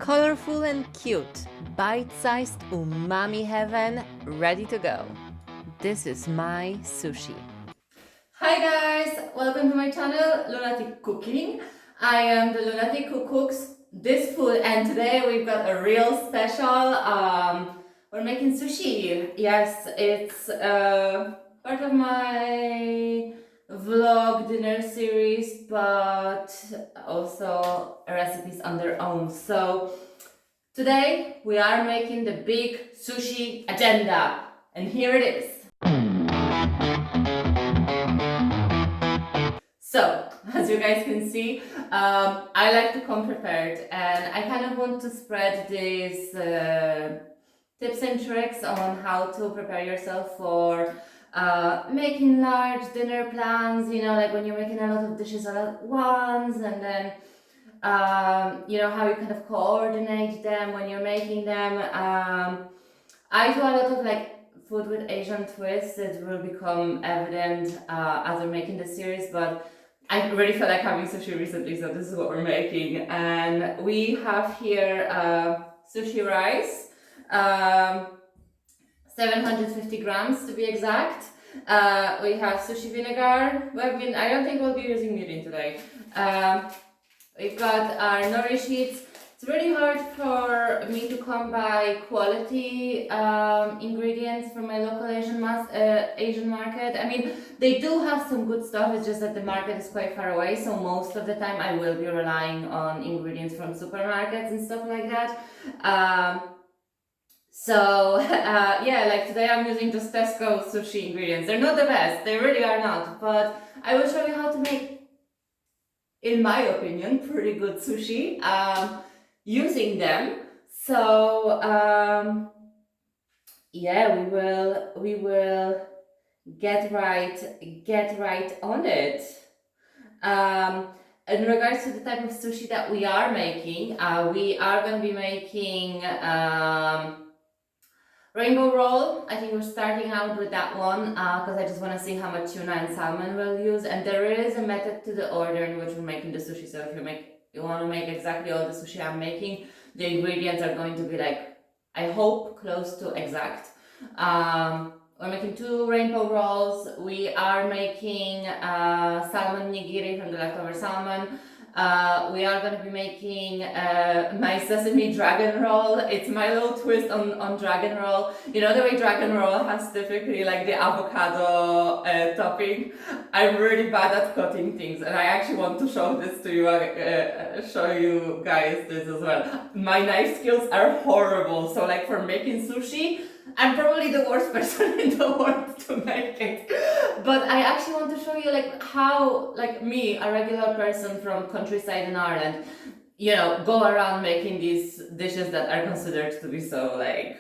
Colorful and cute, bite-sized umami heaven, ready to go. This is my sushi. Hi guys, welcome to my channel, Lunatic Cooking. I am the Lunatic who cooks this food, and today we've got a real special. We're making sushi. Yes, it's part of my vlog dinner series, but also recipes on their own. So today we are making the big sushi agenda, and here it is. So, as you guys can see, I like to come prepared, and I kind of want to spread these tips and tricks on how to prepare yourself for making large dinner plans, you know, like when you're making a lot of dishes all at once, and then, you know, how you kind of coordinate them when you're making them. I do a lot of like food with Asian twists. It will become evident as we're making this series, but I really feel like having sushi recently, so this is what we're making. And we have here Sushi Rice, 750 grams to be exact. We have sushi vinegar. I don't think we'll be using mirin today. We've got our nori sheets. It's really hard for me to come by quality ingredients from my local Asian market. I mean, they do have some good stuff, it's just that the market is quite far away, so most of the time I will be relying on ingredients from supermarkets and stuff like that. Yeah, like today I'm using just Tesco sushi ingredients. They're not the best, they really are not, but I will show you how to make, in my opinion, pretty good sushi using them. So yeah, we will get right on it. In regards to the type of sushi that we are making, we are going to be making rainbow roll. I think we're starting out with that one because I just want to see how much tuna and salmon we'll use, and there is a method to the order in which we're making the sushi. So if you want to make exactly all the sushi I'm making, the ingredients are going to be like, I hope, close to exact. We're making 2 rainbow rolls. We are making salmon nigiri from the leftover salmon. We are going to be making my Sesame Dragon Roll. It's my little twist on Dragon Roll. You know the way Dragon Roll has typically like the avocado topping? I'm really bad at cutting things, and I actually want to show this to you, show you guys this as well. My knife skills are horrible, so like for making sushi, I'm probably the worst person in the world to make it. But I actually want to show you like how, like me, a regular person from countryside in Ireland, you know, go around making these dishes that are considered to be so like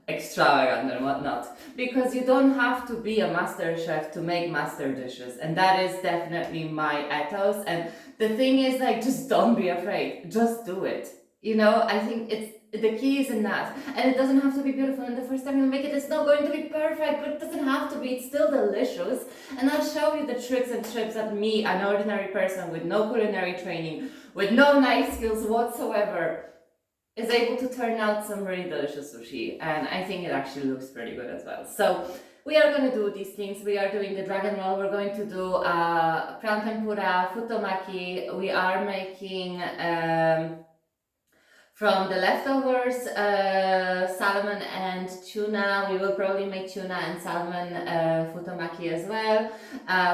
extravagant and whatnot. Because you don't have to be a master chef to make master dishes, and that is definitely my ethos. And the thing is, like, just don't be afraid, just do it. You know, I think the key is in that, and it doesn't have to be beautiful, and the first time you make it, it's not going to be perfect, but it doesn't have to be, it's still delicious. And I'll show you the tricks and tips that me, an ordinary person with no culinary training, with no knife skills whatsoever, is able to turn out some really delicious sushi, and I think it actually looks pretty good as well. So we are going to do these things. We are doing the dragon roll, we're going to do prawn tempura, futomaki, we are making from the leftovers, salmon and tuna. We will probably make tuna and salmon futomaki as well.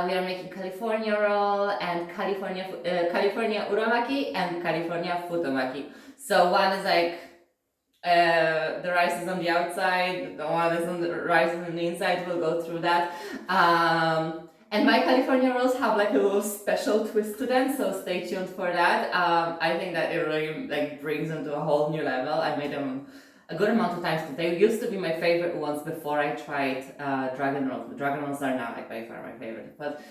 We are making California roll and California uramaki and California futomaki. So one is like the rice is on the outside, the one is on the rice is on the inside. We'll go through that. And my California rolls have like a little special twist to them, so stay tuned for that. I think that it really like brings them to a whole new level. I made them a good amount of times. They used to be my favorite ones before I tried dragon rolls. The dragon rolls are now like by far my favorite, but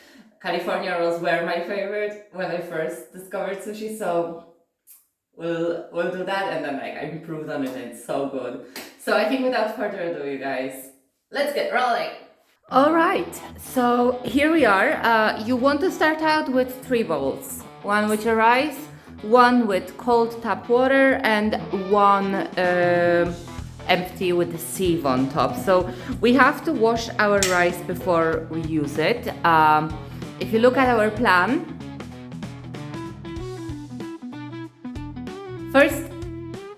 California rolls were my favorite when I first discovered sushi. So we'll do that, and then like I improved on it, and it's so good. So I think without further ado, you guys, let's get rolling. All right, so here we are. You want to start out with 3 bowls. One with your rice, one with cold tap water and one empty with the sieve on top. So we have to wash our rice before we use it. If you look at our plan, first,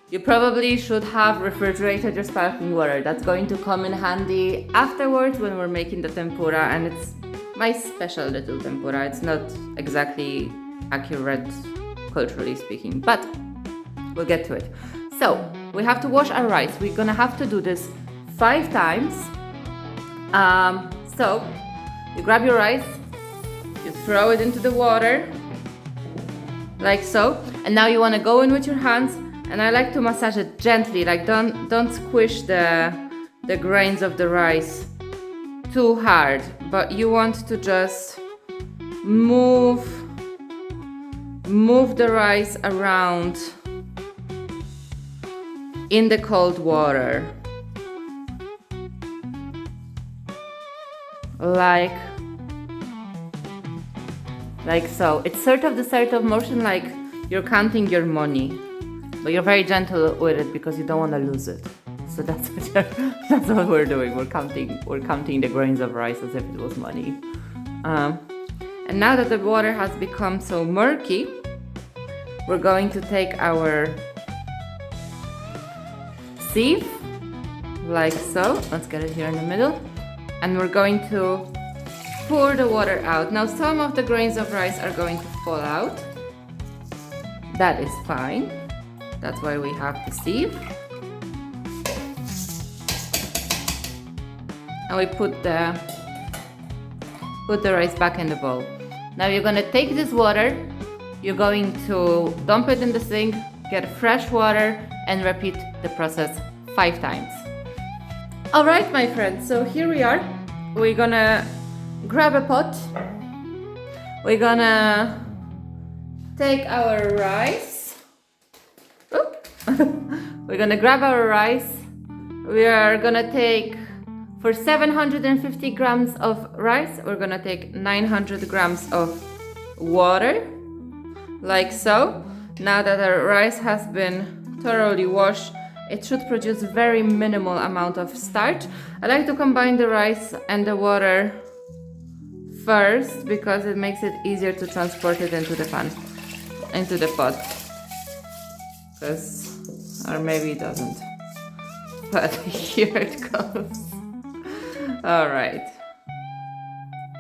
you probably should have refrigerated your sparkling water. That's going to come in handy afterwards when we're making the tempura, and it's my special little tempura. It's not exactly accurate culturally speaking, but we'll get to it. So we have to wash our rice. We're gonna have to do this 5 times. So you grab your rice, you throw it into the water, like so, and now you want to go in with your hands, and I like to massage it gently, like don't squish the grains of the rice too hard, but you want to just move the rice around in the cold water, like so. It's sort of motion like you're counting your money, but you're very gentle with it because you don't want to lose it. So that's what we're doing. We're counting the grains of rice as if it was money. And now that the water has become so murky, we're going to take our sieve, like so. Let's get it here in the middle. And we're going to pour the water out. Now some of the grains of rice are going to fall out. That is fine. That's why we have the sieve. And we put the rice back in the bowl. Now you're gonna take this water, you're going to dump it in the sink, get fresh water, and repeat the process 5 times. All right, my friends, so here we are. We're gonna grab a pot. We're gonna take our rice. We're gonna grab our rice. We are gonna take, for 750 grams of rice, we're gonna take 900 grams of water, like so. Now that our rice has been thoroughly washed, it should produce very minimal amount of starch. I like to combine the rice and the water first because it makes it easier to transport it into the pan, into the pot. Or maybe it doesn't. But here it goes. All right.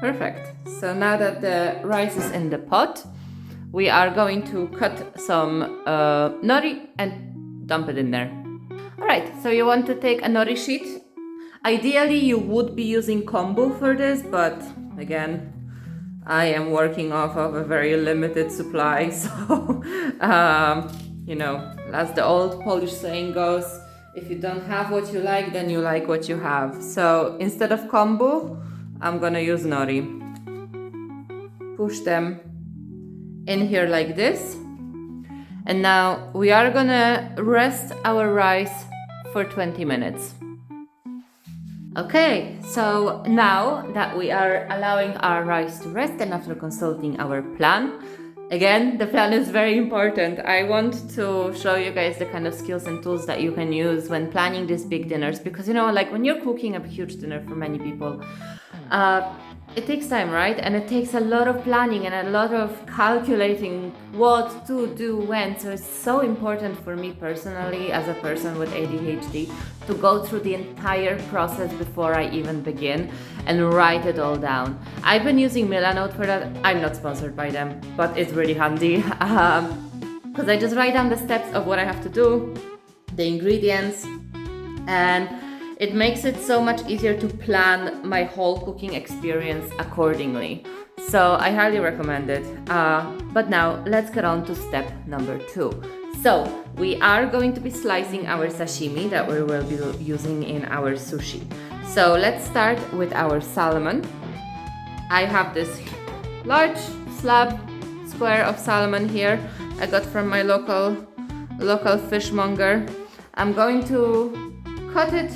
Perfect. So now that the rice is in the pot, we are going to cut some nori and dump it in there. All right, so you want to take a nori sheet. Ideally, you would be using kombu for this, but again, I am working off of a very limited supply. So, you know, as the old Polish saying goes, if you don't have what you like, then you like what you have. So instead of kombu, I'm gonna use nori. Push them in here like this. And now we are gonna rest our rice for 20 minutes. Okay, so now that we are allowing our rice to rest and after consulting our plan, again, the plan is very important. I want to show you guys the kind of skills and tools that you can use when planning these big dinners, because you know, like when you're cooking a huge dinner for many people, it takes time, right? And it takes a lot of planning and a lot of calculating what to do when. So it's so important for me personally, as a person with ADHD, to go through the entire process before I even begin and write it all down. I've been using Milanote for that. I'm not sponsored by them, but it's really handy because I just write down the steps of what I have to do, the ingredients, and it makes it so much easier to plan my whole cooking experience accordingly. So I highly recommend it. But now let's get on to step number 2. So we are going to be slicing our sashimi that we will be using in our sushi. So let's start with our salmon. I have this large square of salmon here I got from my local fishmonger. I'm going to cut it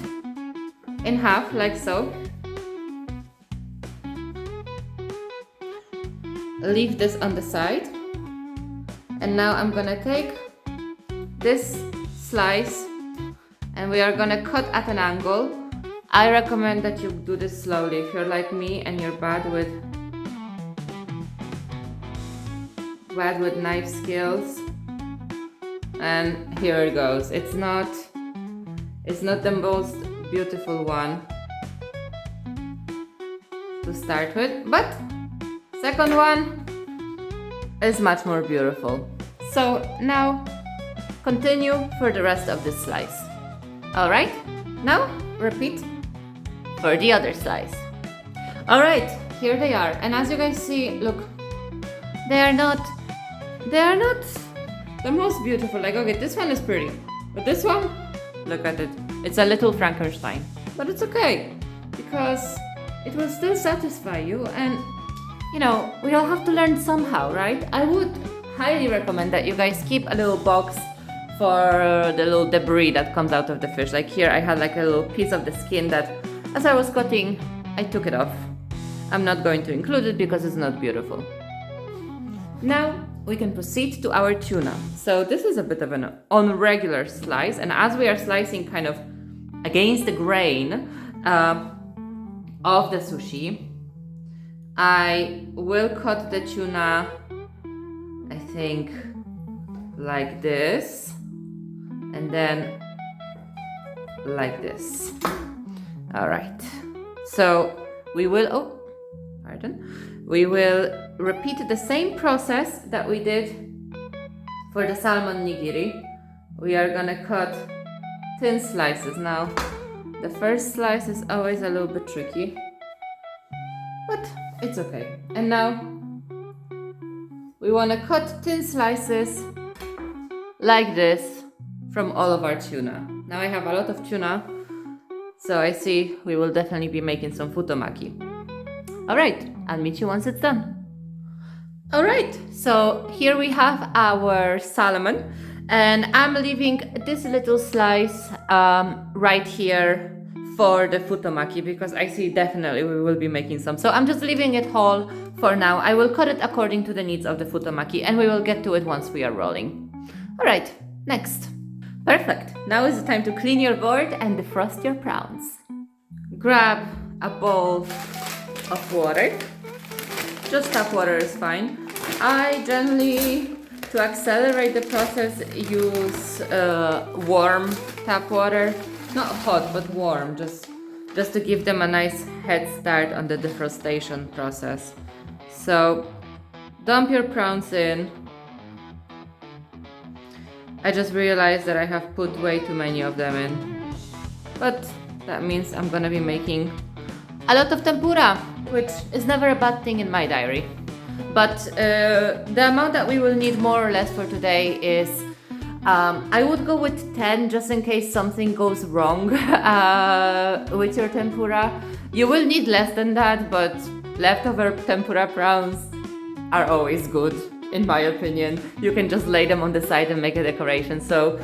in half, like so. Leave this on the side. And now I'm gonna take this slice and we are gonna cut at an angle. I recommend that you do this slowly if you're like me and you're bad with knife skills. And here it goes. It's not the most beautiful one to start with, but second one is much more beautiful. So now continue for the rest of this slice. All right, now repeat for the other slice. All right, here they are. And as you guys see, look, they are not the most beautiful. Like, okay, this one is pretty, but this one, look at it. It's a little Frankenstein, but it's okay because it will still satisfy you. And you know, we all have to learn somehow, right? I would highly recommend that you guys keep a little box for the little debris that comes out of the fish. Like here I had like a little piece of the skin that as I was cutting, I took it off. I'm not going to include it because it's not beautiful. Now we can proceed to our tuna. So this is a bit of an irregular slice, and as we are slicing kind of against the grain of the sushi, I will cut the tuna, I think, like this, and then like this. All right. So we will, we will repeat the same process that we did for the salmon nigiri. We are gonna cut thin slices. Now, the first slice is always a little bit tricky, but it's okay. And now we want to cut thin slices like this from all of our tuna. Now I have a lot of tuna, so I see we will definitely be making some futomaki. All right, I'll meet you once it's done. All right, so here we have our salmon, and I'm leaving this little slice right here for the futomaki because I see definitely we will be making some. So I'm just leaving it whole for now. I will cut it according to the needs of the futomaki and we will get to it once we are rolling. All right, next. Perfect. Now is the time to clean your board and defrost your prawns. Grab a bowl of water. Just tap water is fine. I generally, to accelerate the process, use warm tap water. Not hot, but warm, just to give them a nice head start on the defrostation process. So dump your prawns in. I just realized that I have put way too many of them in, but that means I'm gonna be making a lot of tempura, which is never a bad thing in my diary. But the amount that we will need more or less for today is I would go with 10 just in case something goes wrong with your tempura. You will need less than that, but leftover tempura prawns are always good, in my opinion. You can just lay them on the side and make a decoration. So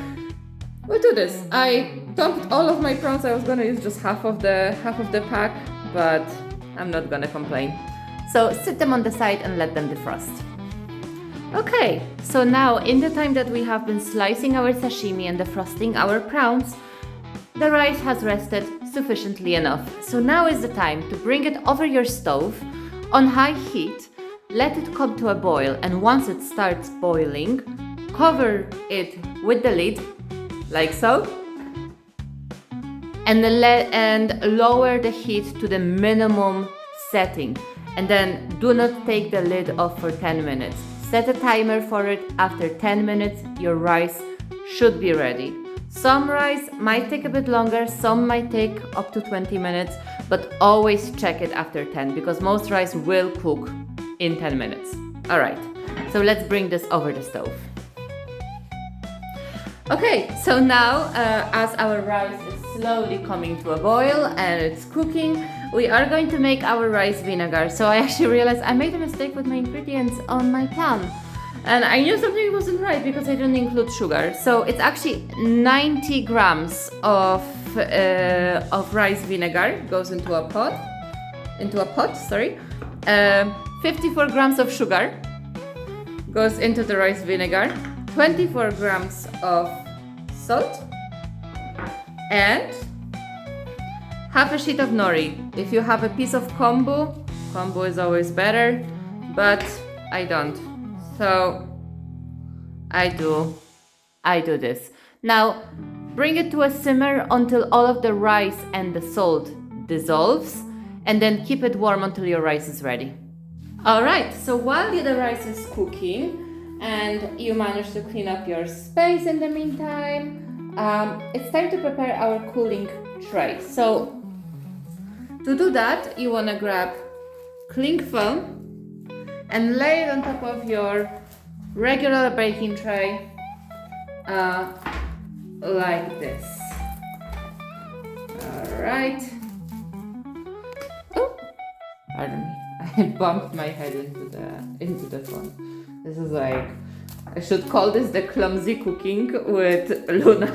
we'll do this. I dumped all of my prawns. I was gonna use just half of the pack, but I'm not gonna complain. So sit them on the side and let them defrost. Okay, so now in the time that we have been slicing our sashimi and defrosting our prawns, the rice has rested sufficiently enough. So now is the time to bring it over your stove on high heat, let it come to a boil, and once it starts boiling, cover it with the lid, like so, and lower the heat to the minimum setting, and then do not take the lid off for 10 minutes. Set a timer for it. After 10 minutes, your rice should be ready. Some rice might take a bit longer, some might take up to 20 minutes, but always check it after 10 because most rice will cook in 10 minutes. All right, so let's bring this over the stove. Okay, so now as our rice is slowly coming to a boil and it's cooking, we are going to make our rice vinegar. So I actually realized I made a mistake with my ingredients on my pan. And I knew something wasn't right because I didn't include sugar. So it's actually 90 grams of rice vinegar goes into a pot, 54 grams of sugar, goes into the rice vinegar, 24 grams of salt, and half a sheet of nori. If you have a piece of kombu is always better, but I don't. So I do this. Now bring it to a simmer until all of the rice and the salt dissolves, and then keep it warm until your rice is ready. Alright, so while the rice is cooking and you manage to clean up your space in the meantime, it's time to prepare our cooling tray. So to do that, you want to grab cling film and lay it on top of your regular baking tray like this. Alright. Oh, pardon me. I bumped my head into the phone. This is like, I should call this the clumsy cooking with Luna.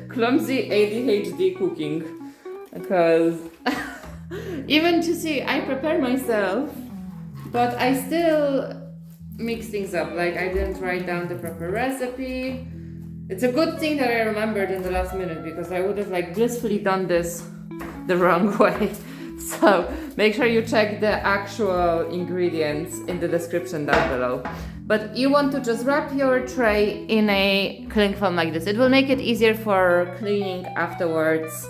Clumsy ADHD cooking. Because even to see, I prepare myself, but I still mix things up. Like I didn't write down the proper recipe. It's a good thing that I remembered in the last minute, because I would have like blissfully done this the wrong way. So make sure you check the actual ingredients in the description down below. But you want to just wrap your tray in a cling film like this. It will make it easier for cleaning afterwards.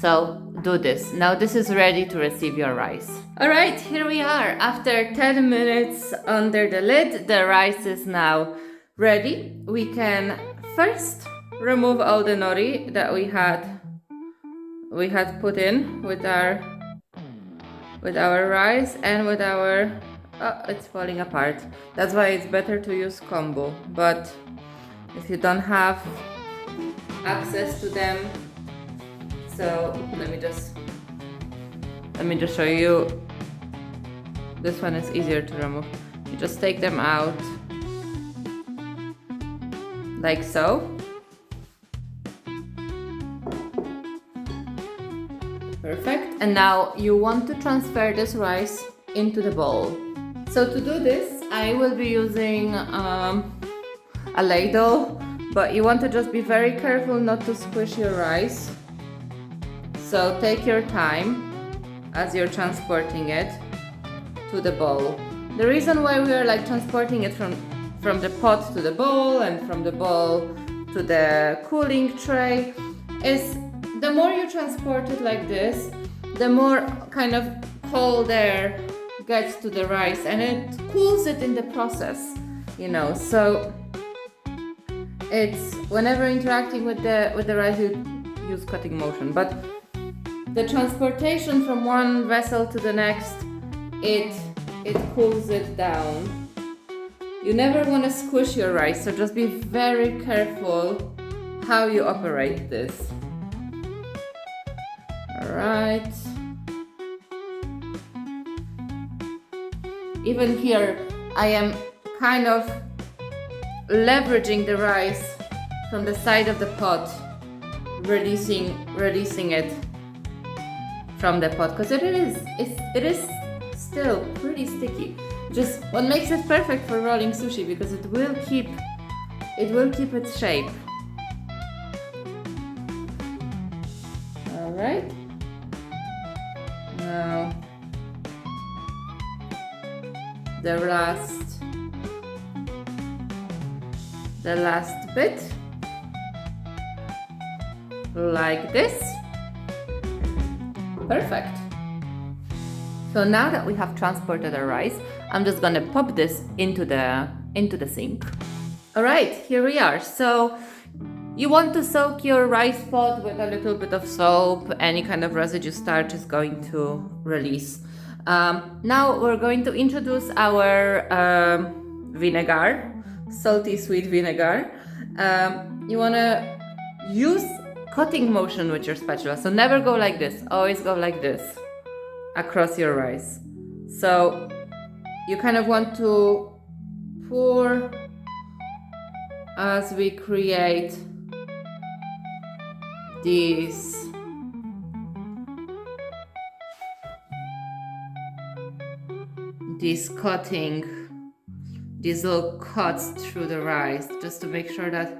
So do this. Now this is ready to receive your rice. Alright, here we are. After 10 minutes under the lid, the rice is now ready. We can first remove all the nori that we had put in with our rice and with our, oh, it's falling apart. That's why it's better to use kombu. But if you don't have access to them, so let me just show you. This one is easier to remove. You just take them out like so. Perfect. And now you want to transfer this rice into the bowl. So to do this, I will be using a ladle, but you want to just be very careful not to squish your rice. So take your time as you're transporting it to the bowl. The reason why we are like transporting it from the pot to the bowl and from the bowl to the cooling tray is the more you transport it like this, the more kind of cold air gets to the rice and it cools it in the process, you know. So it's whenever interacting with the rice, you use cutting motion, but the transportation from one vessel to the next, it cools it down. You never want to squish your rice, so just be very careful how you operate this. Alright. Even here, I am kind of leveraging the rice from the side of the pot, releasing it from the pot, because it is still pretty sticky. Just what makes it perfect for rolling sushi, because it will keep its shape. All right. Now the last bit, like this. Perfect. So now that we have transported our rice, I'm just gonna pop this into the sink. All right, here we are. So you want to soak your rice pot with a little bit of soap. Any kind of residue starch is going to release. Now we're going to introduce our vinegar, salty sweet vinegar. You wanna use cutting motion with your spatula. So never go like this, always go like this across your rice. So you kind of want to pour as we create these cutting these little cuts through the rice, just to make sure that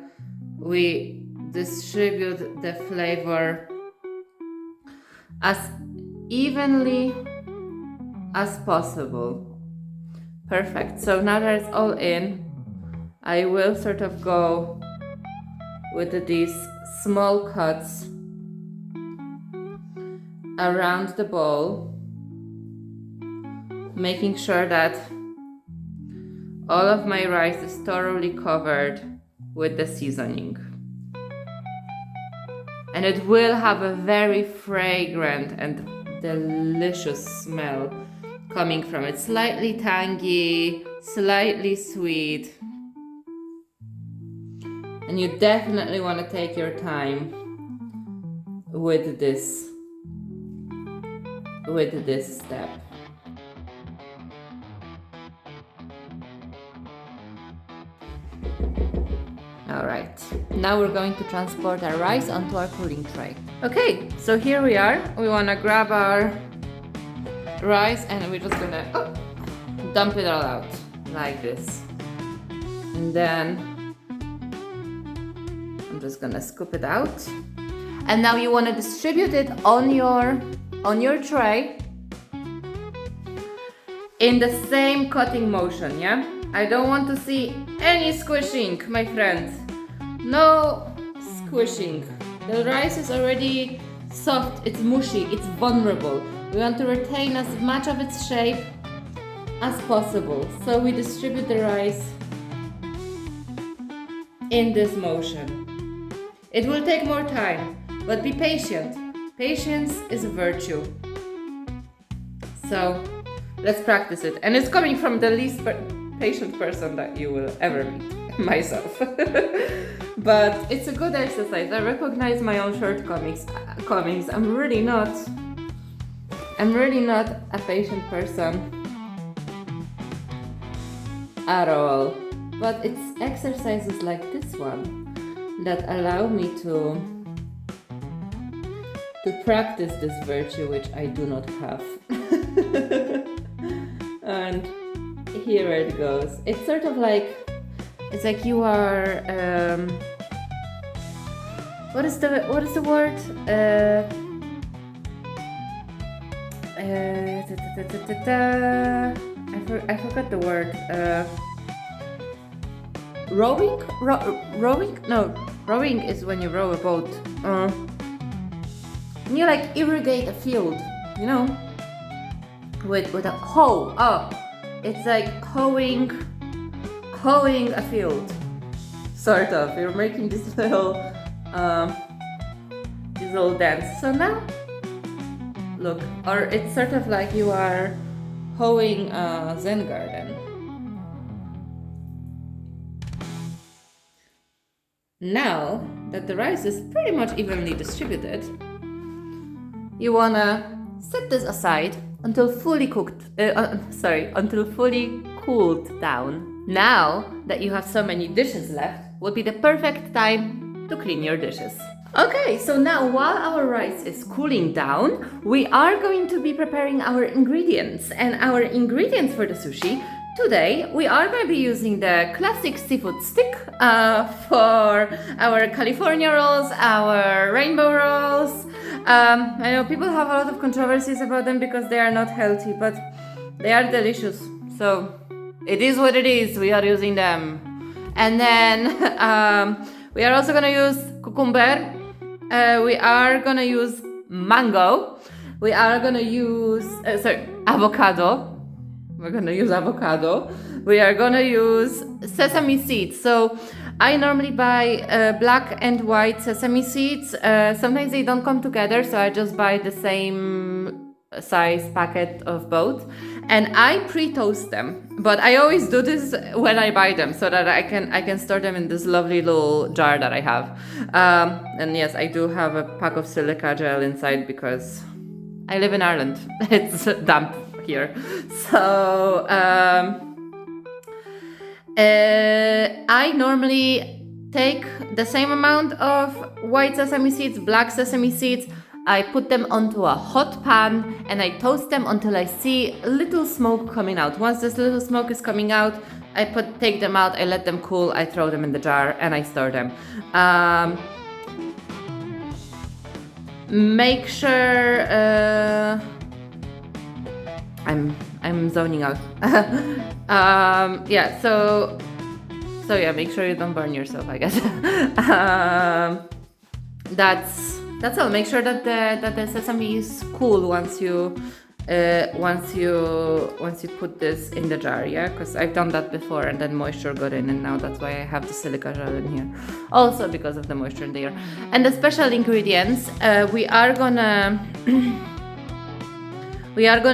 we distribute the flavor as evenly as possible. Perfect. So now that it's all in, I will sort of go with these small cuts around the bowl, making sure that all of my rice is thoroughly covered with the seasoning. And it will have a very fragrant and delicious smell coming from it. Slightly tangy, slightly sweet. And you definitely want to take your time with this step. Alright, now we're going to transport our rice onto our cooling tray. Okay, so here we are. We want to grab our rice and we're just gonna dump it all out like this. And then I'm just gonna scoop it out. And now you want to distribute it on your tray in the same cutting motion, yeah? I don't want to see any squishing, my friends. No squishing. The rice is already soft, it's mushy, it's vulnerable. We want to retain as much of its shape as possible. So we distribute the rice in this motion. It will take more time, but be patient. Patience is a virtue. So let's practice it. And it's coming from the least patient person that you will ever meet, myself. But it's a good exercise. I recognize my own shortcomings. I'm really not a patient person at all. But it's exercises like this one that allow me to practice this virtue, which I do not have. And here it goes. It's sort of like, it's like you are, what is the word? I forgot the word. Rowing? Rowing? No, rowing is when you row a boat. You like irrigate a field, you know, with a hoe. Oh, it's like hoeing a field, sort of. You're making this little dance. So now, look, or it's sort of like you are hoeing a Zen garden. Now that the rice is pretty much evenly distributed, you wanna set this aside until fully cooked. Until fully cooled down. Now that you have so many dishes left, would be the perfect time to clean your dishes. Okay, so now while our rice is cooling down, we are going to be preparing our ingredients. And our ingredients for the sushi, today we are going to be using the classic seafood stick for our California rolls, our rainbow rolls. I know people have a lot of controversies about them because they are not healthy, but they are delicious. So it is what it is, we are using them. And then we are also gonna use cucumber. We are gonna use mango. We are gonna use, avocado. We're gonna use avocado. We are gonna use sesame seeds. So I normally buy black and white sesame seeds. Sometimes they don't come together, so I just buy the same size packet of both. And I pre-toast them. But I always do this when I buy them so that I can store them in this lovely little jar that I have. And yes, I do have a pack of silica gel inside because I live in Ireland. It's damp here. So I normally take the same amount of white sesame seeds, black sesame seeds. I put them onto a hot pan and I toast them until I see a little smoke coming out. Once this little smoke is coming out, take them out, I let them cool, I throw them in the jar, and I store them. Make sure I'm zoning out. Yeah, so yeah, make sure you don't burn yourself, I guess. That's all. Make sure that the sesame is cool once you put this in the jar, yeah, because I've done that before and then moisture got in, and now that's why I have the silica gel in here, also because of the moisture in there. And the special ingredients, we are gonna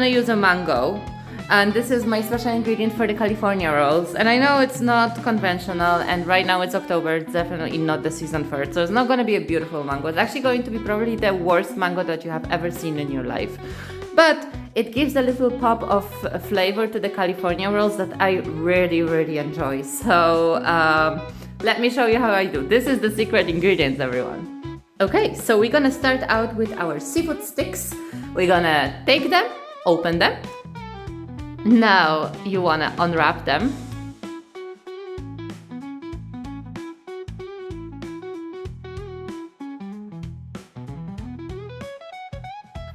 use a mango, and this is my special ingredient for the California rolls. And I know it's not conventional, and right now it's October, it's definitely not the season for it, so it's not going to be a beautiful mango. It's actually going to be probably the worst mango that you have ever seen in your life. But it gives a little pop of flavor to the California rolls that I really, really enjoy. So let me show you how I do. This is the secret ingredients, everyone. Okay, so we're gonna start out with our seafood sticks. We're gonna take them, open them. Now you wanna unwrap them.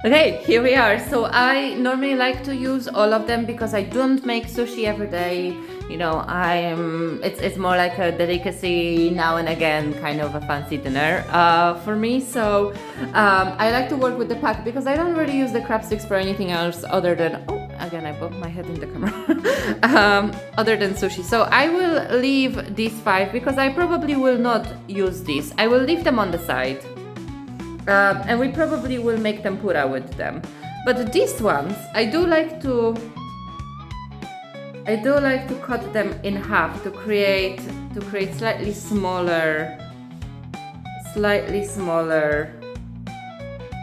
Okay, here we are. So I normally like to use all of them because I don't make sushi every day. You know, it's more like a delicacy now and again, kind of a fancy dinner for me. So I like to work with the pack because I don't really use the crab sticks for anything else other than, oh, again, I bumped my head in the camera, other than sushi. So I will leave these 5 because I probably will not use these. I will leave them on the side. And we probably will make tempura with them. But these ones, I do like to cut them in half to create slightly smaller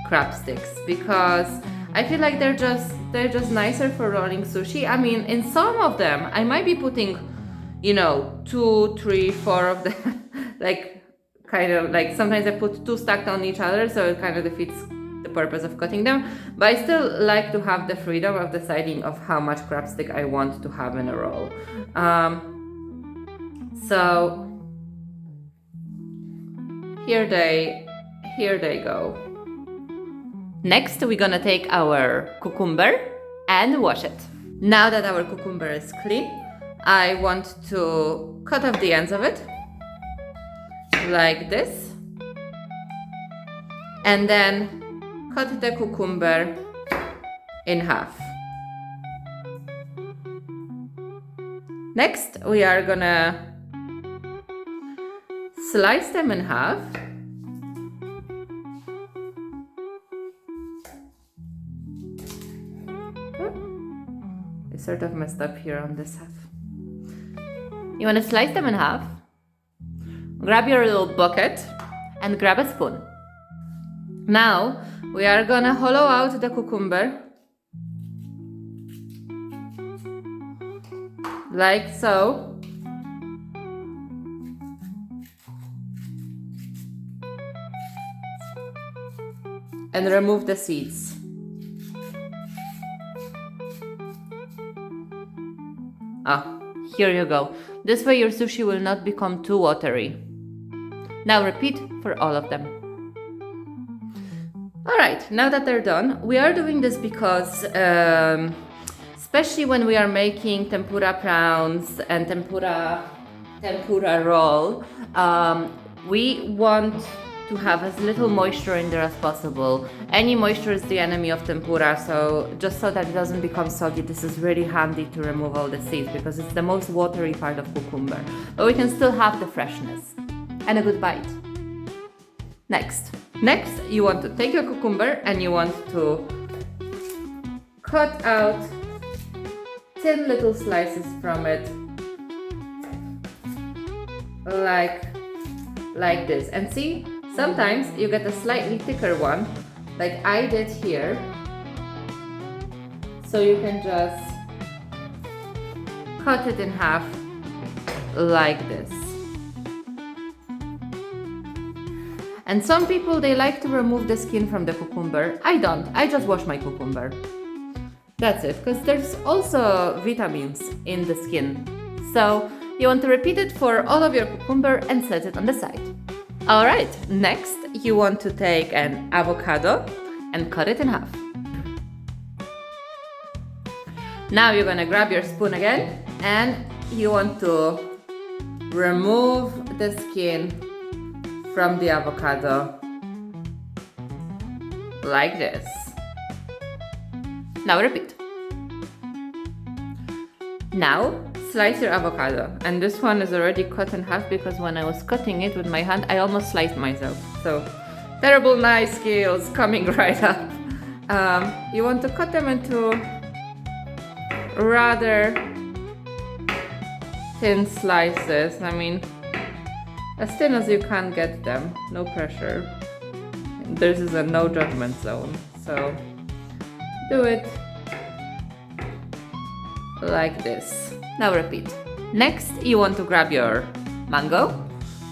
crab sticks, because I feel like they're just nicer for rolling sushi. I mean, in some of them I might be putting, you know, 2, 3, 4 of them like kind of like sometimes I put 2 stacked on each other, so it kind of defeats the purpose of cutting them. But I still like to have the freedom of deciding of how much crab stick I want to have in a roll. So here they go. Next, we're gonna take our cucumber and wash it. Now that our cucumber is clean, I want to cut off the ends of it like this, and then cut the cucumber in half. Next, we are gonna slice them in half. I sort of messed up here on this half. You want to slice them in half. Grab your little bucket and grab a spoon. Now we are gonna hollow out the cucumber like so. And remove the seeds. Here you go. This way your sushi will not become too watery. Now repeat for all of them. Alright, now that they're done, we are doing this because especially when we are making tempura prawns and tempura roll, we want to have as little moisture in there as possible. Any moisture is the enemy of tempura, so just so that it doesn't become soggy, this is really handy to remove all the seeds because it's the most watery part of cucumber. But we can still have the freshness and a good bite. Next, you want to take your cucumber and you want to cut out thin little slices from it like this. And see, sometimes you get a slightly thicker one, like I did here. So you can just cut it in half like this. And some people, they like to remove the skin from the cucumber. I don't, I just wash my cucumber. That's it, because there's also vitamins in the skin. So you want to repeat it for all of your cucumber and set it on the side. Alright, next you want to take an avocado and cut it in half. Now you're gonna grab your spoon again and you want to remove the skin from the avocado like this. Now repeat. Now slice your avocado, and this one is already cut in half because when I was cutting it with my hand I almost sliced myself, so terrible knife skills coming right up. You want to cut them into rather thin slices. I mean, as thin as you can get them, no pressure. This is a no judgment zone, so do it like this. Now repeat. Next, you want to grab your mango.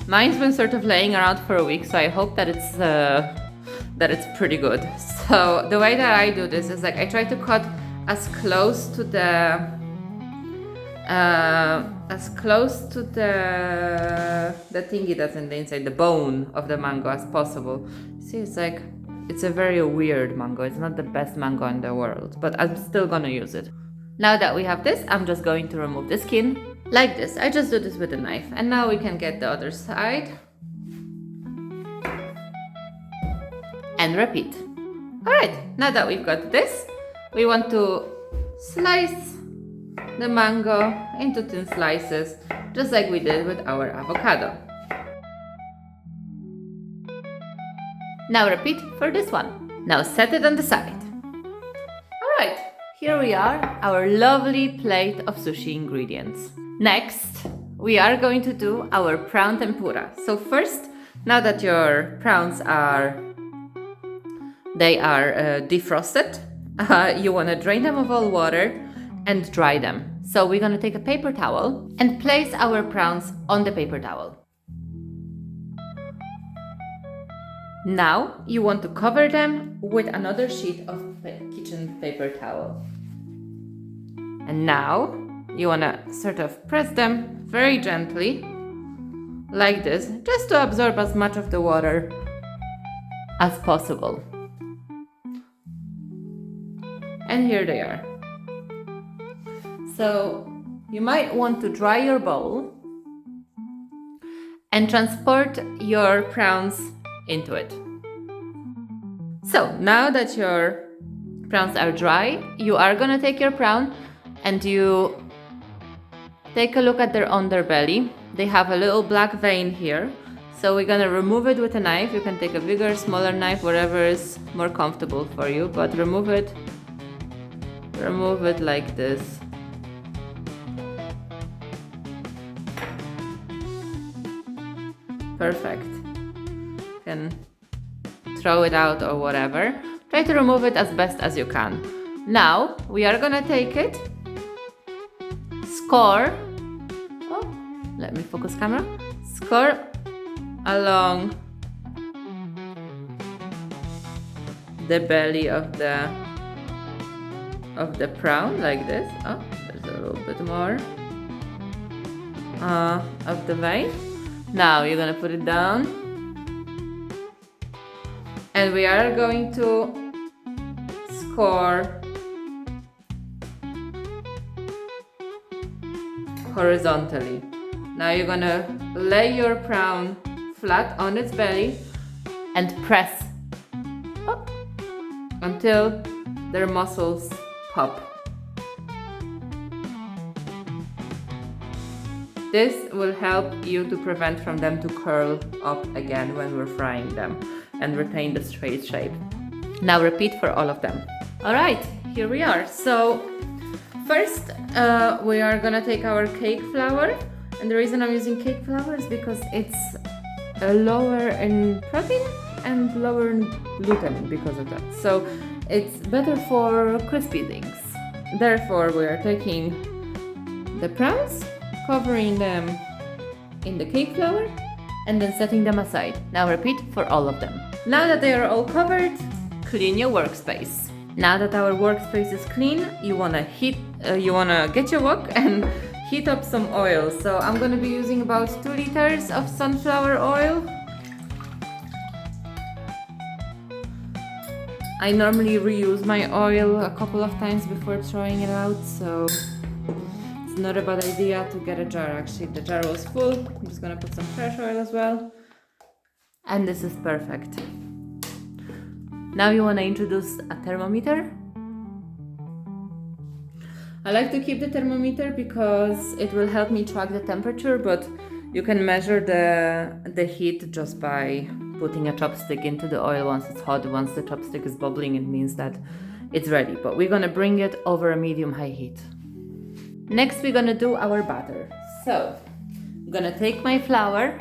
Mine's been sort of laying around for a week, so I hope that it's pretty good. So the way that I do this is like I try to cut as close to the thingy that's in the inside, the bone of the mango, as possible. See, it's a very weird mango. It's not the best mango in the world, but I'm still gonna use it. Now that we have this, I'm just going to remove the skin like this. I just do this with a knife, and now we can get the other side and repeat. Alright, now that we've got this, we want to slice the mango into thin slices, just like we did with our avocado. Now repeat for this one. Now set it on the side. Alright, here we are, our lovely plate of sushi ingredients. Next, we are going to do our prawn tempura. So first, now that your prawns are defrosted, you want to drain them of all water and dry them. So we're going to take a paper towel and place our prawns on the paper towel. Now you want to cover them with another sheet of kitchen paper towel. And now you want to sort of press them very gently like this, just to absorb as much of the water as possible. And here they are. So you might want to dry your bowl and transport your prawns into it. So now that your prawns are dry, you are gonna take your prawn and you take a look at their underbelly. They have a little black vein here, so we're gonna remove it with a knife. You can take a bigger, smaller knife, whatever is more comfortable for you, but remove it like this. Perfect. You can throw it out or whatever. Try to remove it as best as you can. Now we are gonna take it, score, let me focus camera, score along the belly of the prawn like this. Oh, there's a little bit more of the vein. Now you're gonna put it down, and we are going to score horizontally. Now you're gonna lay your prawn flat on its belly and press up until their muscles pop. This will help you to prevent from them to curl up again when we're frying them and retain the straight shape. Now repeat for all of them. Alright, here we are. So first we are gonna take our cake flour, and the reason I'm using cake flour is because it's lower in protein and lower in gluten because of that. So it's better for crispy things. Therefore we are taking the prawns, covering them in the cake flour, and then setting them aside. Now repeat for all of them. Now that they are all covered, clean your workspace. Now that our workspace is clean, you wanna get your wok and heat up some oil. So I'm gonna be using about 2 liters of sunflower oil. I normally reuse my oil a couple of times before throwing it out, so it's not a bad idea to get a jar. Actually, the jar was full. I'm just gonna put some fresh oil as well. And this is perfect. Now you wanna introduce a thermometer. I like to keep the thermometer because it will help me track the temperature, but you can measure the heat just by putting a chopstick into the oil once it's hot. Once the chopstick is bubbling, it means that it's ready. But we're gonna bring it over a medium-high heat. Next, we're gonna do our batter. So, I'm gonna take my flour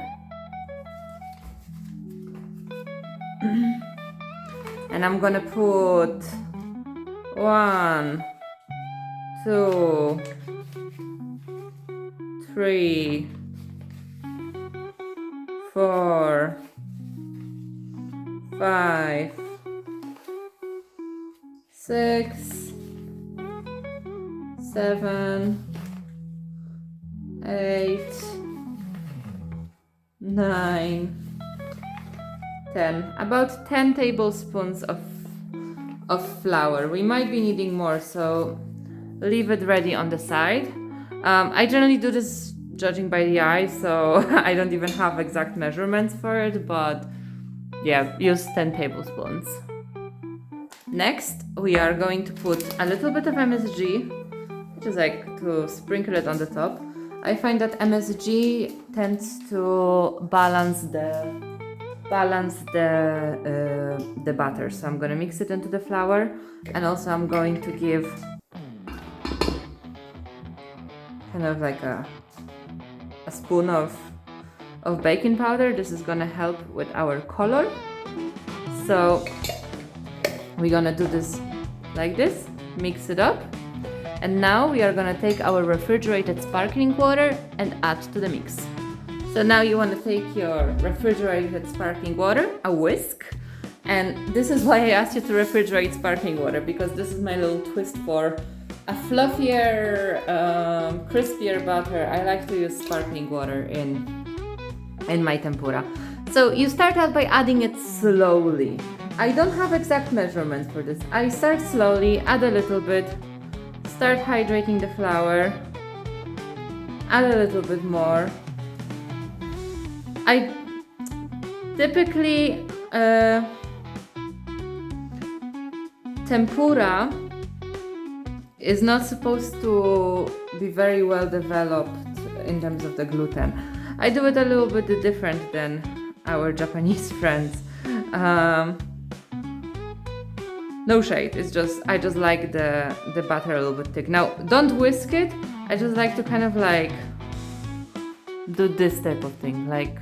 and I'm gonna put 1, 2, 3, 4, 5, 6, 7, 8, 9, 10. About 10 tablespoons of flour. We might be needing more, so leave it ready on the side. I generally do this judging by the eye, so I don't even have exact measurements for it, but yeah, use 10 tablespoons. Next, we are going to put a little bit of MSG, which is like to sprinkle it on the top. I find that MSG tends to balance the batter, so I'm gonna mix it into the flour, and also I'm going to give kind of like a spoon of baking powder. This is gonna help with our color. So we're gonna do this like this, mix it up, and now we are gonna take our refrigerated sparkling water and add to the mix. So now you want to take your refrigerated sparkling water, a whisk, and this is why I asked you to refrigerate sparkling water, because this is my little twist for a fluffier, crispier batter. I like to use sparkling water in my tempura. So you start out by adding it slowly. I don't have exact measurements for this. I start slowly, add a little bit, start hydrating the flour, add a little bit more. I typically, tempura is not supposed to be very well developed in terms of the gluten. I do it a little bit different than our Japanese friends. No shade, it's just, I just like the batter a little bit thick. Now, don't whisk it, I just like to kind of like do this type of thing, like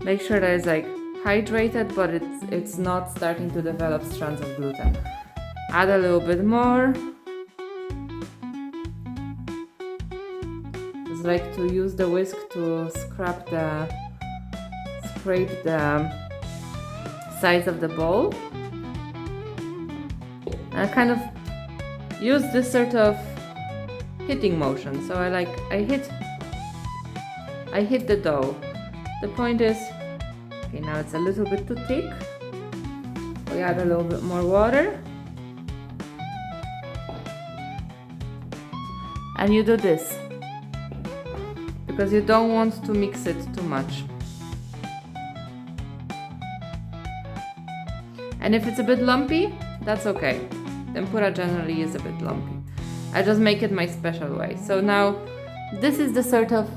make sure that it's like hydrated, but it's not starting to develop strands of gluten. Add a little bit more. Just like to use the whisk to scrape the sides of the bowl. And I kind of use this sort of hitting motion. So I hit the dough. The point is, okay, now it's a little bit too thick. We add a little bit more water. And you do this, because you don't want to mix it too much. And if it's a bit lumpy, that's okay. Tempura generally is a bit lumpy. I just make it my special way. So now, this is the sort of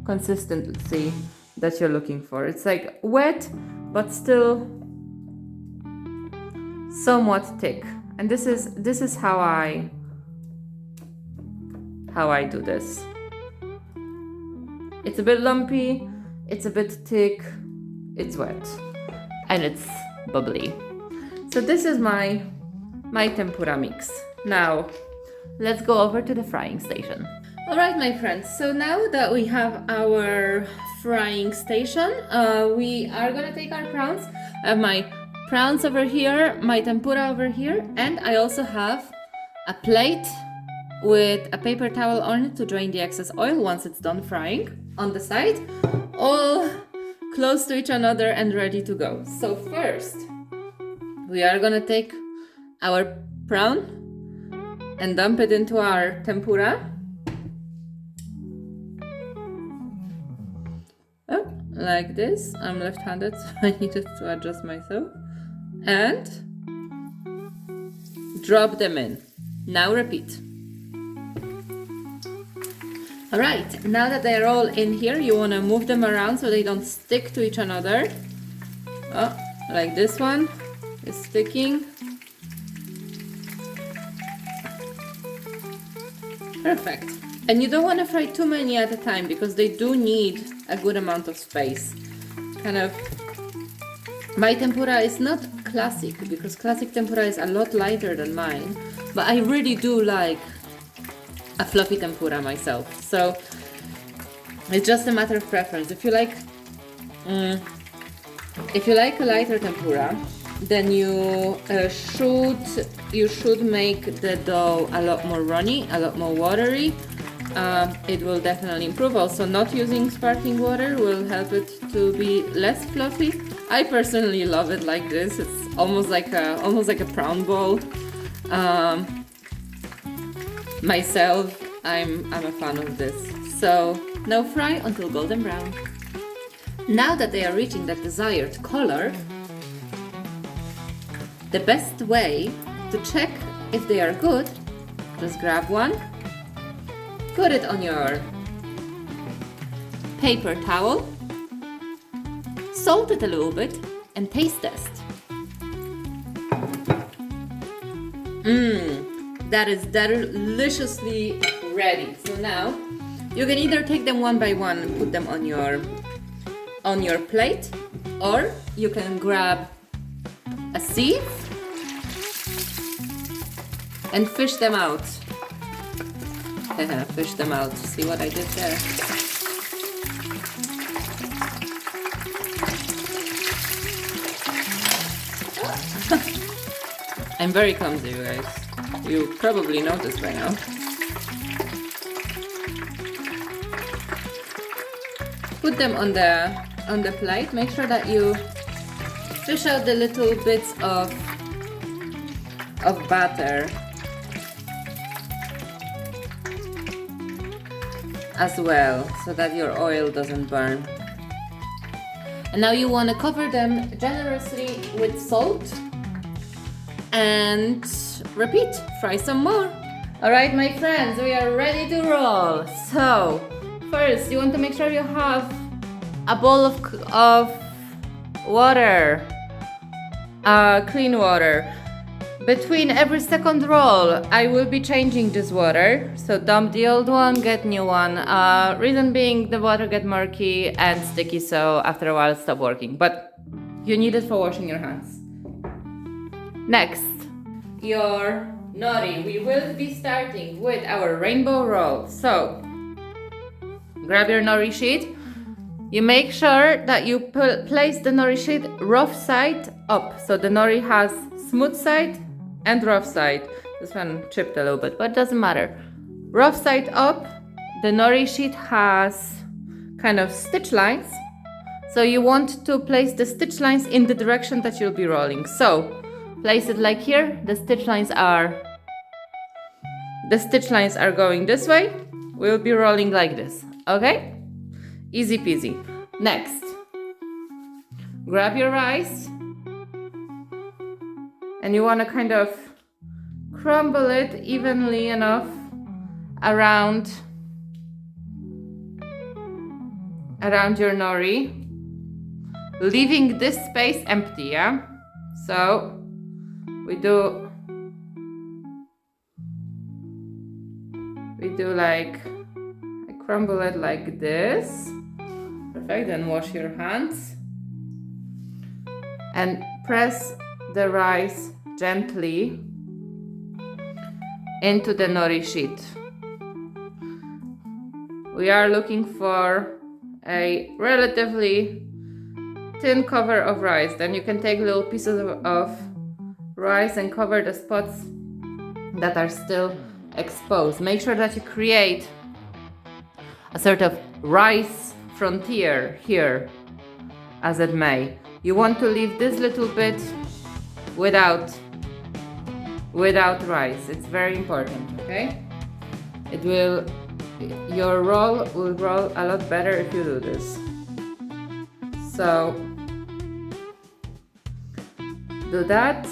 consistency that you're looking for. It's like wet, but still somewhat thick. And this is how I do this. It's a bit lumpy, it's a bit thick, it's wet, and it's bubbly. So this is my tempura mix. Now, let's go over to the frying station. Alright, my friends, so now that we have our frying station, we are gonna take our prawns. I have my prawns over here, my tempura over here, and I also have a plate with a paper towel on it to drain the excess oil once it's done frying on the side, all close to each other and ready to go. So first, we are gonna take our prawn and dump it into our tempura. Oh, like this. I'm left-handed, so I needed to adjust myself. And drop them in. Now repeat. Alright, now that they're all in here, you want to move them around so they don't stick to each other. Oh, like this one is sticking. Perfect. And you don't want to fry too many at a time because they do need a good amount of space. My tempura is not classic because classic tempura is a lot lighter than mine, but I really do like a fluffy tempura myself. So it's just a matter of preference. If you like a lighter tempura, then you should make the dough a lot more runny, a lot more watery. It will definitely improve. Also, not using sparkling water will help it to be less fluffy. I personally love it like this. It's almost like a prawn bowl. Myself, I'm a fan of this. So now fry until golden brown. Now that they are reaching that desired color, the best way to check if they are good, just grab one, put it on your paper towel, salt it a little bit, and taste test. That is deliciously ready. So now you can either take them one by one and put them on your plate, or you can grab a sieve and fish them out. Fish them out. See what I did there? I'm very clumsy, you guys. You probably noticed by now. Put them on the plate. Make sure that you fish out the little bits of batter as well, so that your oil doesn't burn. And now you want to cover them generously with salt and repeat. Fry some more. Alright, my friends, we are ready to roll. So first you want to make sure you have a bowl of water, clean water. Between every second roll, I will be changing this water. So dump the old one, get new one. Reason being, the water get murky and sticky, so after a while it stop working. But you need it for washing your hands. Next, your nori. We will be starting with our rainbow roll. So grab your nori sheet. You make sure that you place the nori sheet rough side up. So the nori has smooth side and rough side. This one chipped a little bit, but it doesn't matter. Rough side up, the nori sheet has kind of stitch lines. So you want to place the stitch lines in the direction that you'll be rolling. So place it like here. The stitch lines are going this way. We'll be rolling like this. Okay? Easy peasy. Next, grab your rice. And you want to kind of crumble it evenly enough around your nori, leaving this space empty, yeah? So we do like, I crumble it like this. Perfect, then wash your hands and press the rice gently into the nori sheet. We are looking for a relatively thin cover of rice. Then you can take little pieces of rice and cover the spots that are still expose. Make sure that you create a sort of rice frontier here, as it may. You want to leave this little bit without rice. It's very important, okay? Your roll will roll a lot better if you do this. So do that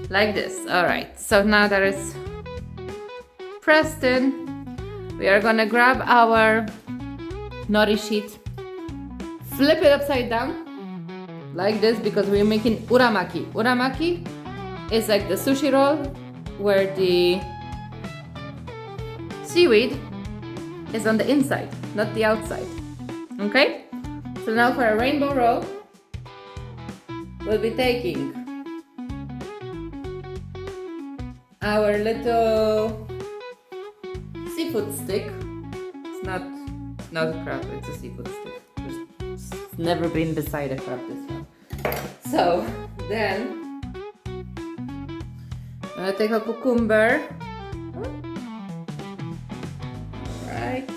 like this. All right, so now that it's pressed in, we are gonna grab our nori sheet, flip it upside down like this, because we're making uramaki. Uramaki is like the sushi roll where the seaweed is on the inside, not the outside. Okay? So now for a rainbow roll, we'll be taking our little seafood stick. It's not a crab, it's a seafood stick. It's never been beside a crab, this one. So then I'm gonna take a cucumber. Alright.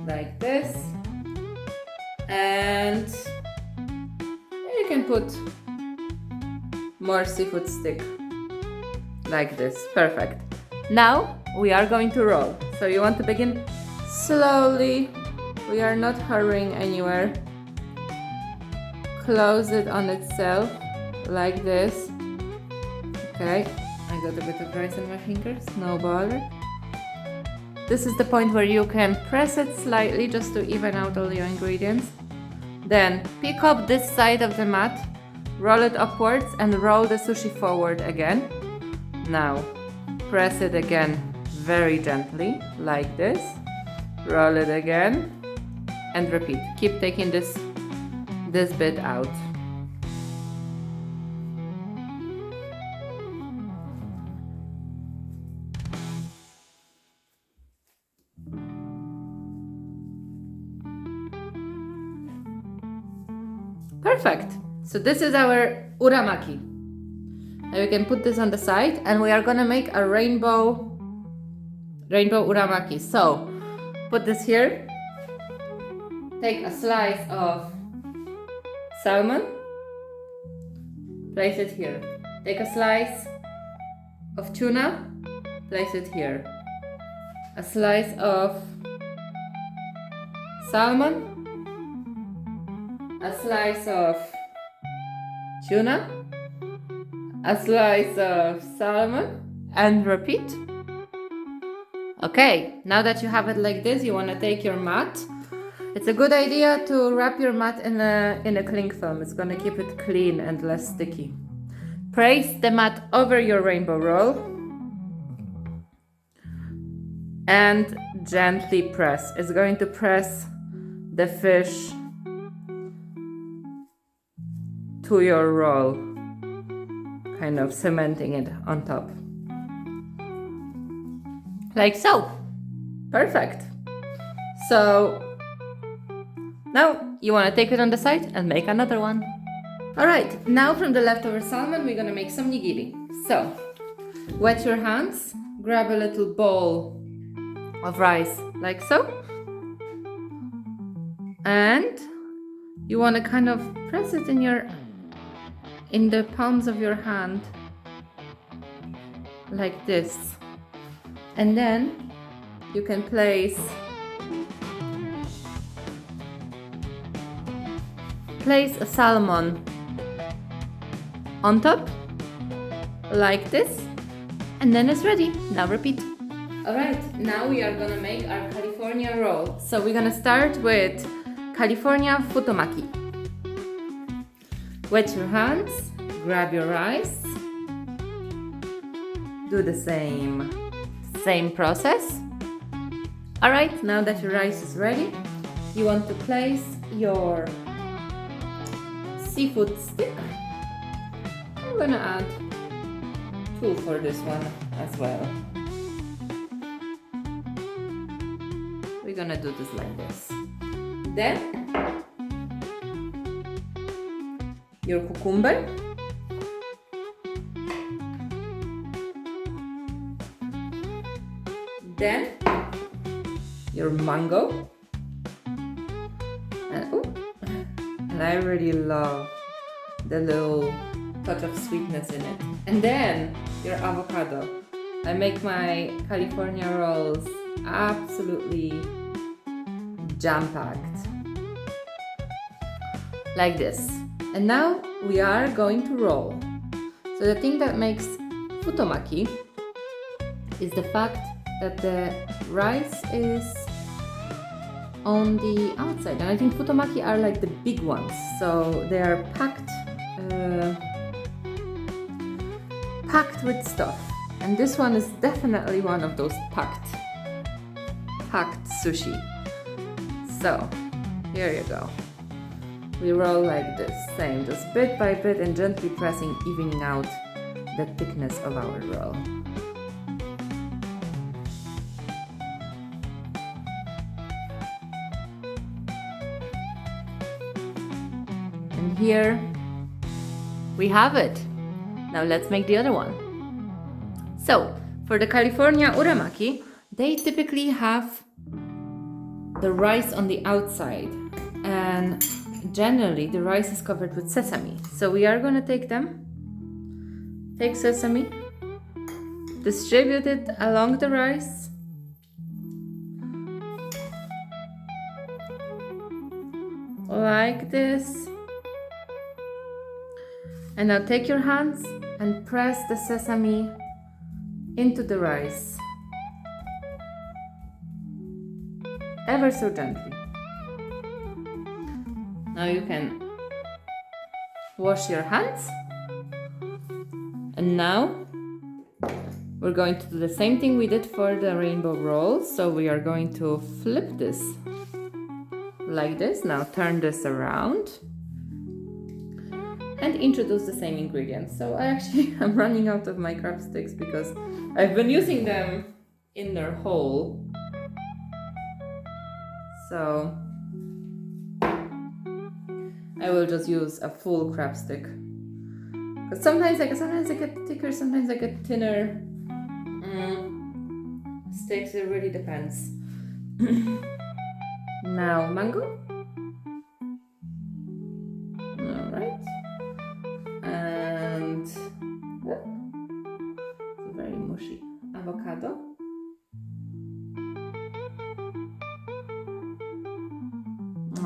Like this. And you can put more seafood stick like this. Perfect. Now we are going to roll. So you want to begin slowly. We are not hurrying anywhere. Close it on itself like this. Okay, I got a bit of rice on my fingers, no bother. This is the point where you can press it slightly just to even out all your ingredients. Then pick up this side of the mat, roll it upwards and roll the sushi forward again. Now press it again very gently like this. Roll it again and repeat. Keep taking this bit out. Perfect. So this is our uramaki. Now we can put this on the side and we are gonna make a rainbow uramaki. So put this here. Take a slice of salmon. Place it here. Take a slice of tuna. Place it here. A slice of salmon. A slice of tuna, a slice of salmon, and repeat. Okay, now that you have it like this, you want to take your mat. It's a good idea to wrap your mat in a cling film. It's going to keep it clean and less sticky. Place the mat over your rainbow roll and gently press. It's going to press the fish to your roll, kind of cementing it on top. Like so. Perfect. So now you want to take it on the side and make another one. Alright, now from the leftover salmon we're gonna make some nigiri. So wet your hands, grab a little bowl of rice like so, and you want to kind of press it in the palms of your hand like this, and then you can place a salmon on top like this, and then it's ready. Now repeat. Alright, now we are gonna make our California roll. So we're gonna start with California Futomaki. Wet your hands, grab your rice, do the same process. Alright, now that your rice is ready, you want to place your seafood stick. I'm gonna add 2 for this one as well. We're gonna do this like this. Then your cucumber. Then your mango. And I really love the little touch of sweetness in it. And then your avocado. I make my California rolls absolutely jam-packed. Like this. And now we are going to roll. So the thing that makes futomaki is the fact that the rice is on the outside. And I think futomaki are like the big ones. So they are packed with stuff. And this one is definitely one of those packed sushi. So here you go. We roll like this, same, just bit by bit and gently pressing, evening out the thickness of our roll. And here we have it. Now let's make the other one. So, for the California uramaki, they typically have the rice on the outside, and generally the rice is covered with sesame. So we are gonna take sesame, distribute it along the rice, like this, and now take your hands and press the sesame into the rice, ever so gently. Now you can wash your hands, and now we're going to do the same thing we did for the rainbow roll. So we are going to flip this like this. Now turn this around and introduce the same ingredients. So I'm running out of my crab sticks because I've been using them in their whole. So I will just use a full crab stick. Because sometimes I get thicker, sometimes I get thinner sticks. It really depends. Now mango. All right. And it's very mushy avocado.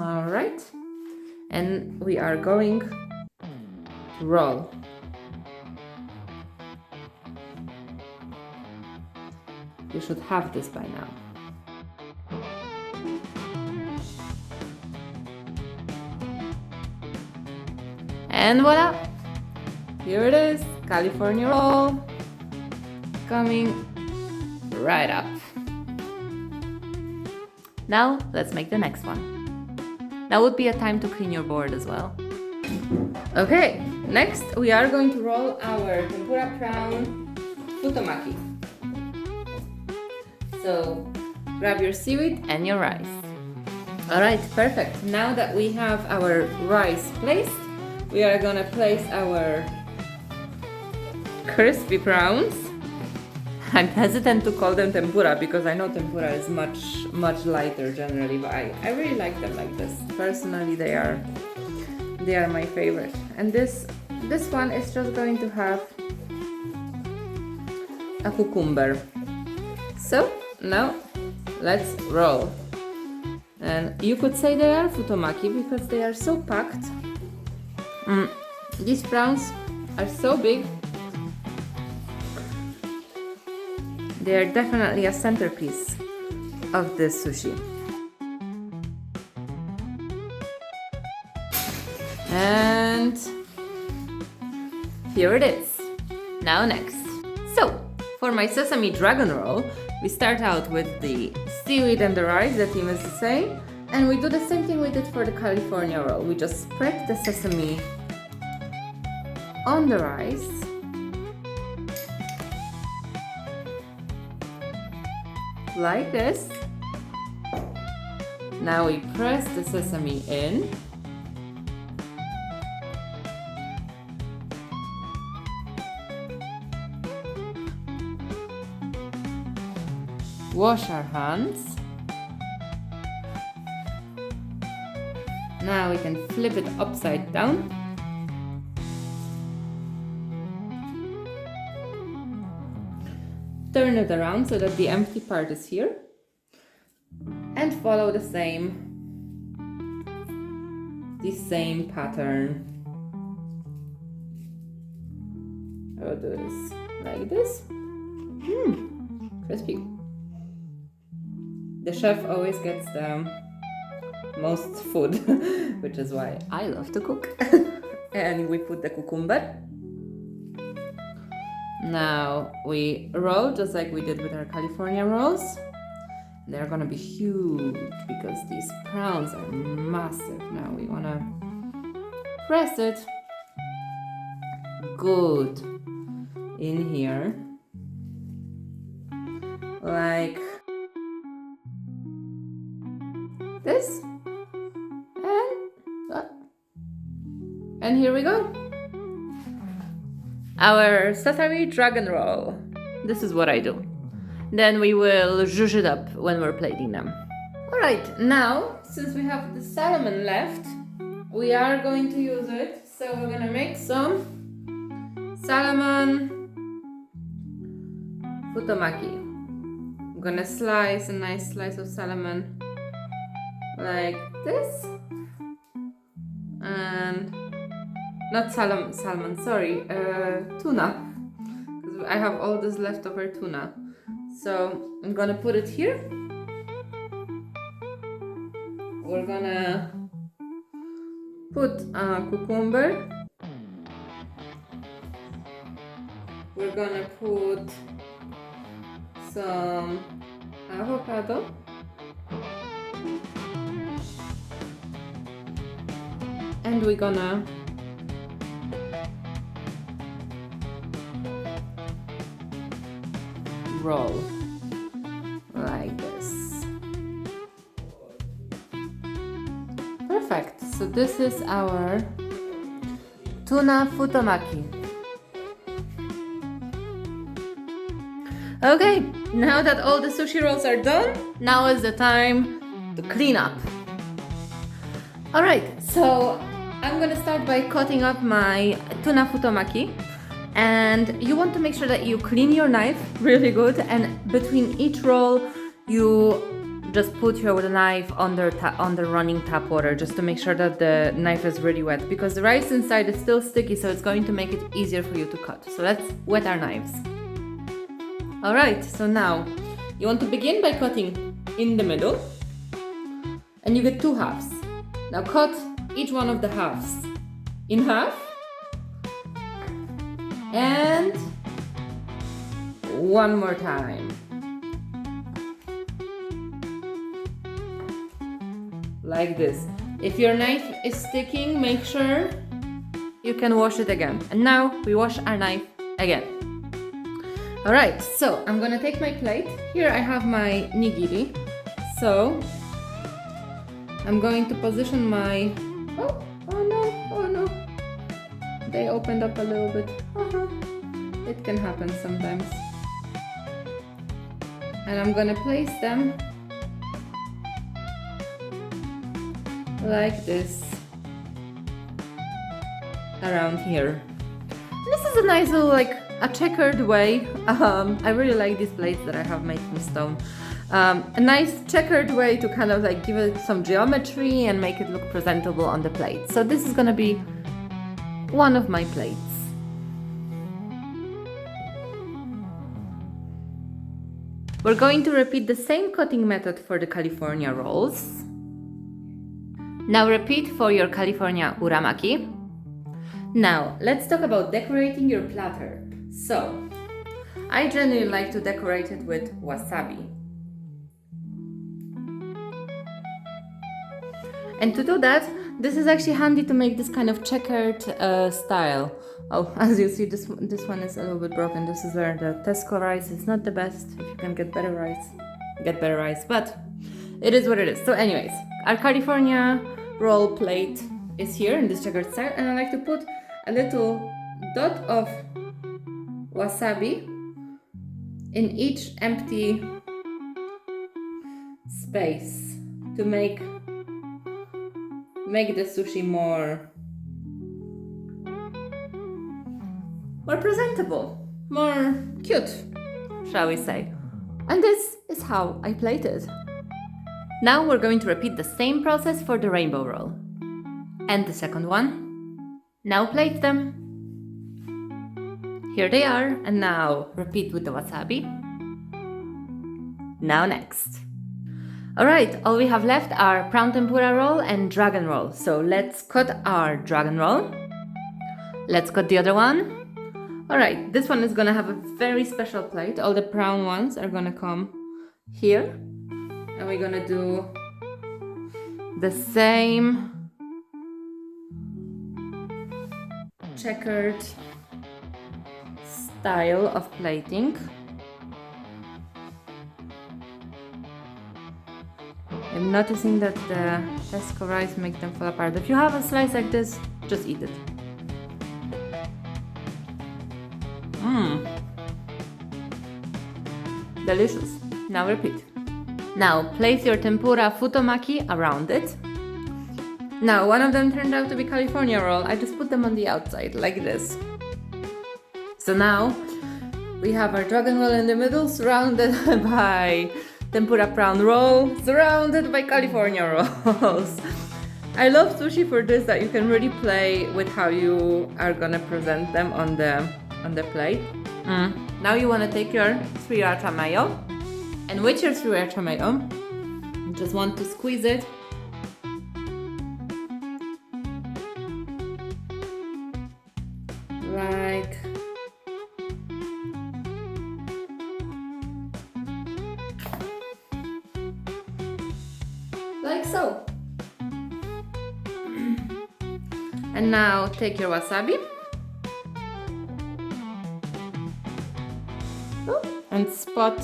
All right. And we are going to roll. You should have this by now. And voila! Here it is, California roll, coming right up. Now let's make the next one. That would be a time to clean your board as well. Okay, next we are going to roll our tempura prawn futomaki. So grab your seaweed and your rice. Alright, perfect. Now that we have our rice placed, we are gonna place our crispy prawns. I'm hesitant to call them tempura because I know tempura is much lighter generally, but I really like them like this. Personally, they are my favorite. And this one is just going to have a cucumber. So now let's roll. And you could say they are futomaki because they are so packed. These prawns are so big. They are definitely a centerpiece of this sushi. And here it is. Now next. So, for my Sesame Dragon Roll, we start out with the seaweed and the rice, the theme is the same. And we do the same thing we did for the California roll. We just spread the sesame on the rice. Like this. Now we press the sesame in. Wash our hands. Now we can flip it upside down. Turn it around so that the empty part is here. And follow the same pattern. I'll do this like this. Crispy. The chef always gets the most food, which is why I love to cook. And we put the cucumber. Now we roll just like we did with our California rolls. They're gonna be huge because these prawns are massive. Now we wanna press it good in here, like this, and here we go. Our Sesame Dragon Roll. This is what I do. Then we will zhuzh it up when we're plating them. Alright, now, since we have the salmon left, we are going to use it. So we're gonna make some Salmon Futomaki. I'm gonna slice a nice slice of salmon like this. And not salmon, sorry, tuna. Because I have all this leftover tuna. So I'm gonna put it here. We're gonna put a cucumber. We're gonna put some avocado. And we're gonna roll like this. Perfect. So this is our Tuna Futomaki. Okay, now that all the sushi rolls are done, now is the time to clean up. Alright, so I'm gonna start by cutting up my Tuna Futomaki. And you want to make sure that you clean your knife really good, and between each roll you just put your knife under running tap water just to make sure that the knife is really wet, because the rice inside is still sticky, so it's going to make it easier for you to cut. So let's wet our knives. Alright, so now you want to begin by cutting in the middle, and you get two halves. Now cut each one of the halves in half. And one more time. Like this. If your knife is sticking, make sure you can wash it again. And now we wash our knife again. Alright, so I'm gonna take my plate. Here I have my nigiri. So I'm going to position my... Oh no. They opened up a little bit. It can happen sometimes. And I'm gonna place them like this around here. This is a nice little, like, a checkered way. I really like these plates that I have made from stone. A nice checkered way to kind of like give it some geometry and make it look presentable on the plate. So this is gonna be one of my plates. We're going to repeat the same cutting method for the California rolls. Now repeat for your California uramaki. Now let's talk about decorating your platter. So I generally like to decorate it with wasabi. And to do that, this is actually handy to make this kind of checkered style. Oh, as you see, this one is a little bit broken. This is where the Tesco rice is not the best. If you can get better rice, get better rice. But it is what it is. So anyways, our California roll plate is here in this checkered style. And I like to put a little dot of wasabi in each empty space to make the sushi more presentable, more cute, shall we say. And this is how I plate it. Now we're going to repeat the same process for the rainbow roll. And the second one. Now plate them. Here they are, and now repeat with the wasabi. Now next. Alright, all we have left are prawn tempura roll and dragon roll. So let's cut our dragon roll. Let's cut the other one. Alright, this one is gonna have a very special plate. All the prawn ones are gonna come here. And we're gonna do the same checkered style of plating. I'm noticing that the pesco rice makes them fall apart. If you have a slice like this, just eat it. Delicious. Now repeat. Now place your tempura futomaki around it. Now one of them turned out to be California roll. I just put them on the outside like this. So now we have our dragon roll in the middle, surrounded by tempura prawn roll, surrounded by California rolls. I love sushi for this, that you can really play with how you are gonna present them on the plate. Now you wanna take your sriracha mayo, and with your sriracha mayo, you just want to squeeze it like so. And now take your wasabi and spot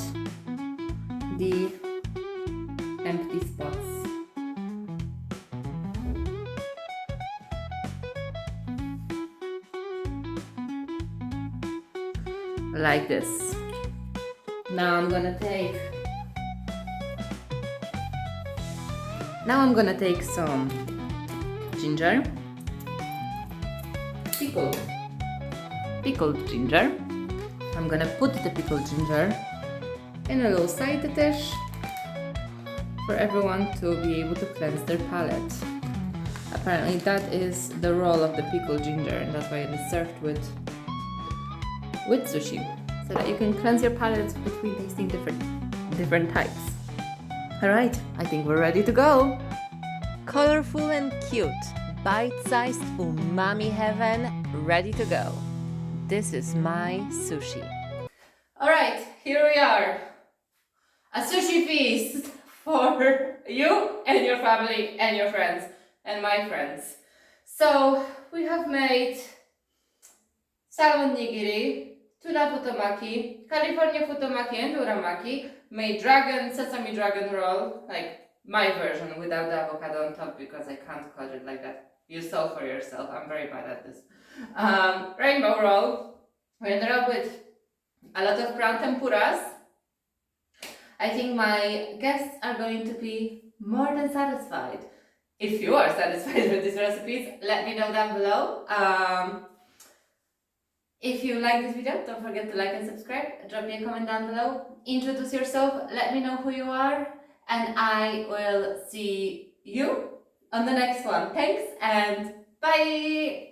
the empty spots. Like this. Now I'm gonna take some ginger, pickled ginger. I'm gonna put the pickled ginger in a little side dish for everyone to be able to cleanse their palate. Apparently that is the role of the pickled ginger, and that's why it is served with sushi, so that you can cleanse your palate between tasting different types. Alright, I think we're ready to go. Colorful and cute, bite-sized umami heaven, ready to go. This is my sushi. Alright, here we are. A sushi feast for you and your family and your friends and my friends. So we have made salmon nigiri, tuna futomaki, California futomaki and uramaki, made sesame dragon roll, like my version without the avocado on top because I can't cut it like that. You saw for yourself, I'm very bad at this. Rainbow roll. We ended up with a lot of prawn tempuras. I think my guests are going to be more than satisfied. If you are satisfied with these recipes, let me know down below. If you like this video, don't forget to like and subscribe. Drop me a comment down below. Introduce yourself, let me know who you are, and I will see you on the next one. Thanks and bye!